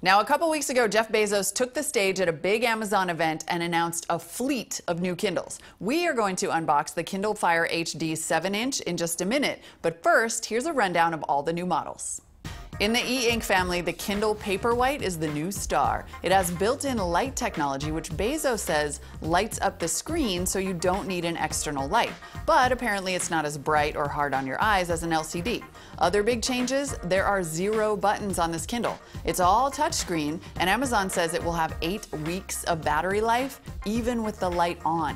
Now, a couple weeks ago, Jeff Bezos took the stage at a big Amazon event and announced a fleet of new Kindles. We are going to unbox the Kindle Fire HD 7-inch in just a minute. But first, here's a rundown of all the new models. In the e-ink family, the Kindle Paperwhite is the new star. It has built-in light technology, which Bezos says lights up the screen so you don't need an external light. But apparently it's not as bright or hard on your eyes as an LCD. Other big changes, there are 0 buttons on this Kindle. It's all touchscreen, and Amazon says it will have 8 weeks of battery life, even with the light on.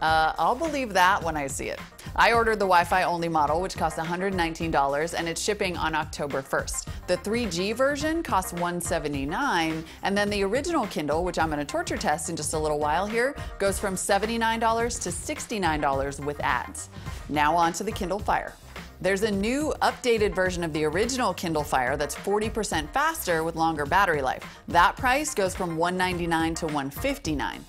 I'll believe that when I see it. I ordered the Wi-Fi only model, which costs $119, and it's shipping on October 1st. The 3G version costs $179, and then the original Kindle, which I'm going to torture test in just a little while here, goes from $79 to $69 with ads. Now on to the Kindle Fire. There's a new updated version of the original Kindle Fire that's 40% faster with longer battery life. That price goes from $199 to $159.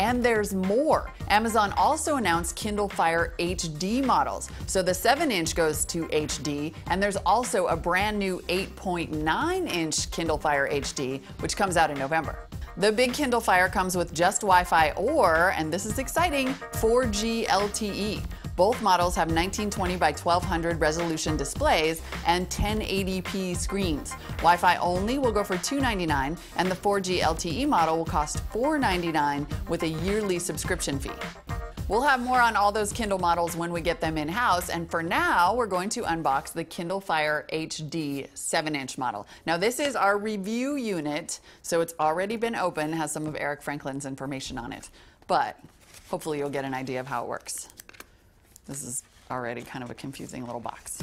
And there's more. Amazon also announced Kindle Fire HD models. So the 7-inch goes to HD, and there's also a brand new 8.9-inch Kindle Fire HD, which comes out in November. The big Kindle Fire comes with just Wi-Fi or, and this is exciting, 4G LTE. Both models have 1920 by 1200 resolution displays and 1080p screens. Wi-Fi only will go for $299, and the 4G LTE model will cost $499 with a yearly subscription fee. We'll have more on all those Kindle models when we get them in-house, and for now, we're going to unbox the Kindle Fire HD 7-inch model. Now, this is our review unit, so it's already been opened, has some of Eric Franklin's information on it, but hopefully you'll get an idea of how it works. This is already kind of a confusing little box.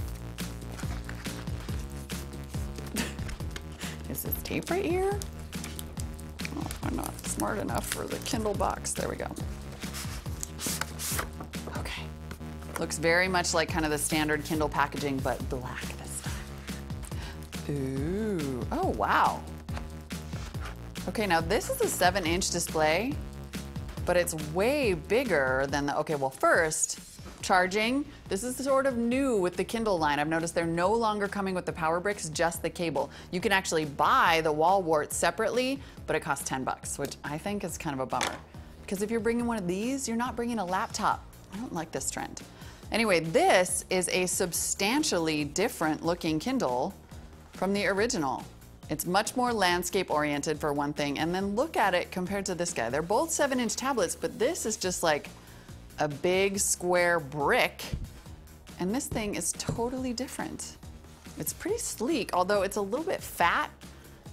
Is this tape right here? Oh, I'm not smart enough for the Kindle box. There we go. Okay. Looks very much like kind of the standard Kindle packaging, but black this time. Ooh, oh wow. Okay, now this is a 7-inch display, but it's way bigger than the, okay, well first, charging. This is sort of new with the Kindle line. I've noticed they're no longer coming with the power bricks, just the cable. You can actually buy the wall wart separately, but it costs 10 bucks, which I think is kind of a bummer. Because if you're bringing one of these, you're not bringing a laptop. I don't like this trend. Anyway, this is a substantially different looking Kindle from the original. It's much more landscape oriented for one thing, and then look at it compared to this guy. They're both 7-inch tablets, but this is just like a big square brick, and this thing is totally different. It's pretty sleek, although it's a little bit fat,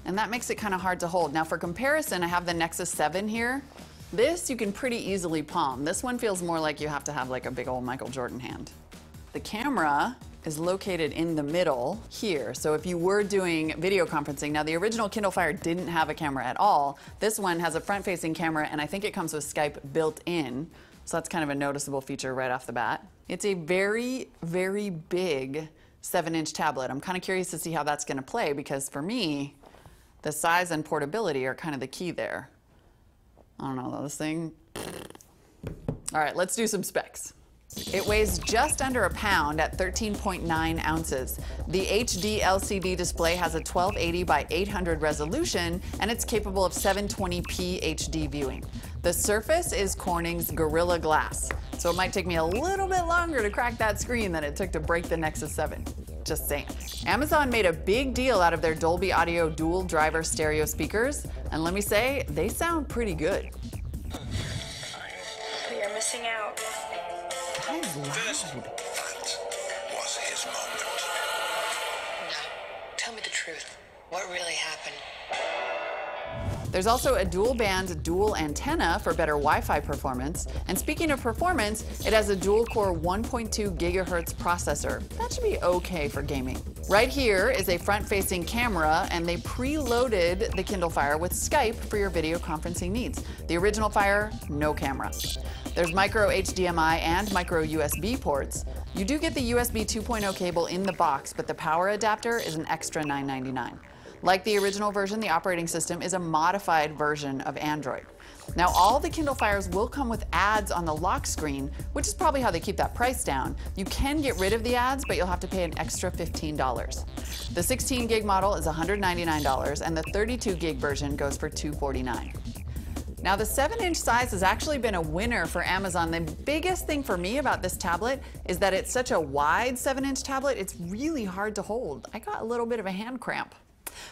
and that makes it kind of hard to hold. Now for comparison, I have the Nexus 7 here. This you can pretty easily palm. This one feels more like you have to have like a big old Michael Jordan hand. The camera is located in the middle here. So if you were doing video conferencing, now the original Kindle Fire didn't have a camera at all. This one has a front-facing camera, and I think it comes with Skype built in. So that's kind of a noticeable feature right off the bat. It's a very, very big 7-inch tablet. I'm kind of curious to see how that's going to play, because for me, the size and portability are kind of the key there. I don't know though, this thing. All right, let's do some specs. It weighs just under a pound at 13.9 ounces. The HD LCD display has a 1280 by 800 resolution, and it's capable of 720p HD viewing. The surface is Corning's Gorilla Glass, so it might take me a little bit longer to crack that screen than it took to break the Nexus 7. Just saying. Amazon made a big deal out of their Dolby Audio dual driver stereo speakers, and let me say, they sound pretty good. But you're missing out. That is loud. That was his moment. No. Tell me the truth. What really happened? There's also a dual-band dual antenna for better Wi-Fi performance. And speaking of performance, it has a dual-core 1.2 gigahertz processor. That should be okay for gaming. Right here is a front-facing camera, and they preloaded the Kindle Fire with Skype for your video conferencing needs. The original Fire, no camera. There's micro HDMI and micro USB ports. You do get the USB 2.0 cable in the box, but the power adapter is an extra $9.99. Like the original version, the operating system is a modified version of Android. Now, all the Kindle Fires will come with ads on the lock screen, which is probably how they keep that price down. You can get rid of the ads, but you'll have to pay an extra $15. The 16 gig model is $199, and the 32 gig version goes for $249. Now, the 7-inch size has actually been a winner for Amazon. The biggest thing for me about this tablet is that it's such a wide 7-inch tablet, it's really hard to hold. I got a little bit of a hand cramp.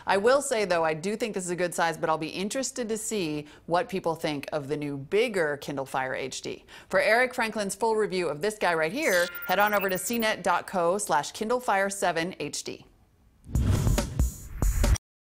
I will say, though, I do think this is a good size, but I'll be interested to see what people think of the new bigger Kindle Fire HD. For Eric Franklin's full review of this guy right here, head on over to cnet.co/KindleFire7HD.